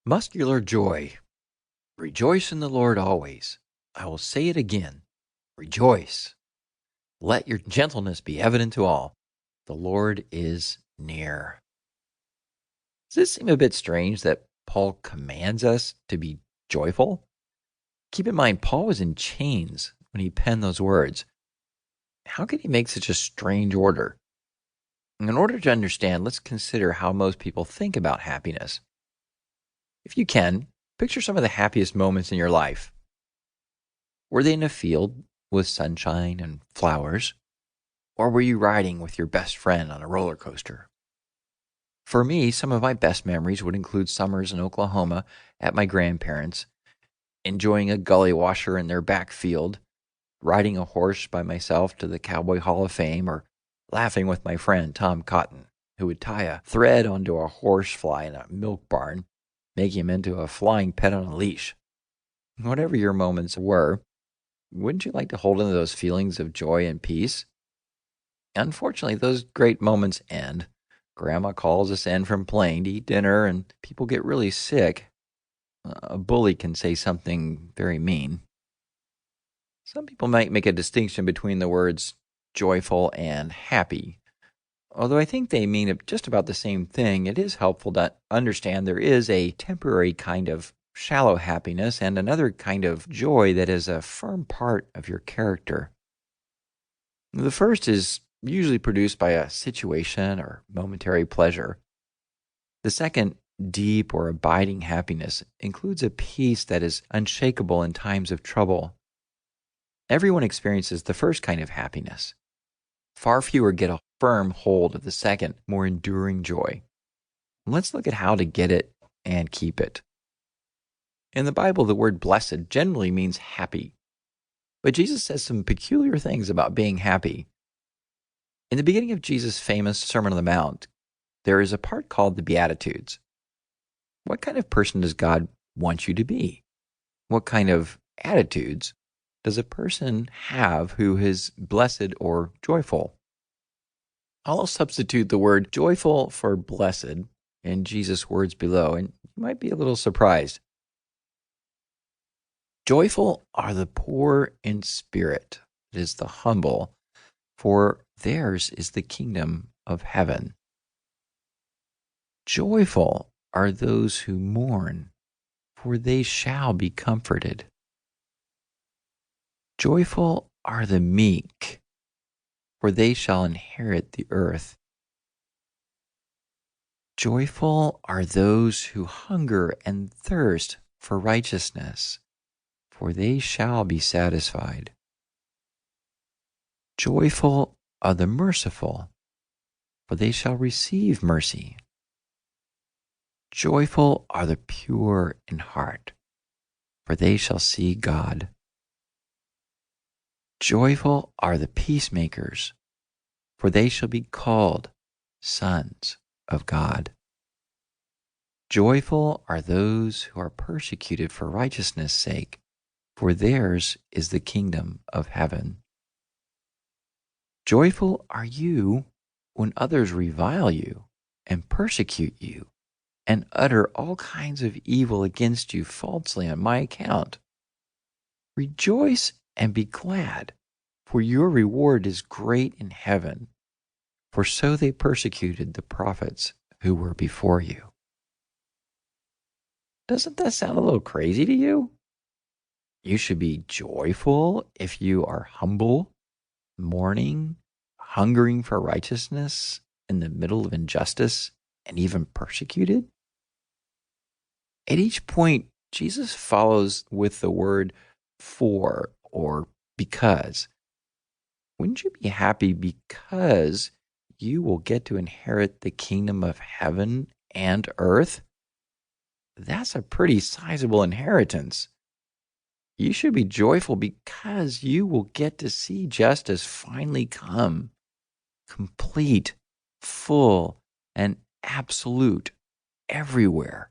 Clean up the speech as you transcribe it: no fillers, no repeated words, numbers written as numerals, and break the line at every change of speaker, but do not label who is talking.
Muscular joy. Rejoice in the Lord always. I will say it again. Rejoice. Let your gentleness be evident to all. The Lord is near. Does this seem a bit strange that Paul commands us to be joyful? Keep in mind, Paul was in chains when he penned those words. How could he make such a strange order? In order to understand, let's consider how most people think about happiness. If you can, picture some of the happiest moments in your life. Were they in a field with sunshine and flowers? Or were you riding with your best friend on a roller coaster? For me, some of my best memories would include summers in Oklahoma at my grandparents', enjoying a gully washer in their back field, riding a horse by myself to the Cowboy Hall of Fame, or laughing with my friend Tom Cotton, who would tie a thread onto a horsefly in a milk barn, making him into a flying pet on a leash. Whatever your moments were, wouldn't you like to hold into those feelings of joy and peace? Unfortunately, those great moments end. Grandma calls us in from playing to eat dinner, and people get really sick. A bully can say something very mean. Some people might make a distinction between the words joyful and happy. Although I think they mean just about the same thing, it is helpful to understand there is a temporary kind of shallow happiness and another kind of joy that is a firm part of your character. The first is usually produced by a situation or momentary pleasure. The second, deep or abiding happiness, includes a peace that is unshakable in times of trouble. Everyone experiences the first kind of happiness. Far fewer get a firm hold of the second, more enduring joy. Let's look at how to get it and keep it. In the Bible, the word blessed generally means happy. But Jesus says some peculiar things about being happy. In the beginning of Jesus' famous Sermon on the Mount, there is a part called the Beatitudes. What kind of person does God want you to be? What kind of attitudes does a person have who is blessed or joyful? I'll substitute the word joyful for blessed in Jesus' words below, and you might be a little surprised. Joyful are the poor in spirit, it is the humble, for theirs is the kingdom of heaven. Joyful are those who mourn, for they shall be comforted. Joyful are the meek, for they shall inherit the earth. Joyful are those who hunger and thirst for righteousness, for they shall be satisfied. Joyful are the merciful, for they shall receive mercy. Joyful are the pure in heart, for they shall see God. Joyful are the peacemakers, for they shall be called sons of God. Joyful are those who are persecuted for righteousness' sake, for theirs is the kingdom of heaven. Joyful are you when others revile you and persecute you and utter all kinds of evil against you falsely on my account. Rejoice and be glad, for your reward is great in heaven, for so they persecuted the prophets who were before you. Doesn't that sound a little crazy to you? You should be joyful if you are humble, mourning, hungering for righteousness in the middle of injustice, and even persecuted? At each point, Jesus follows with the word for or because. Wouldn't you be happy because you will get to inherit the kingdom of heaven and earth? That's a pretty sizable inheritance. You should be joyful because you will get to see justice finally come, complete, full, and absolute everywhere.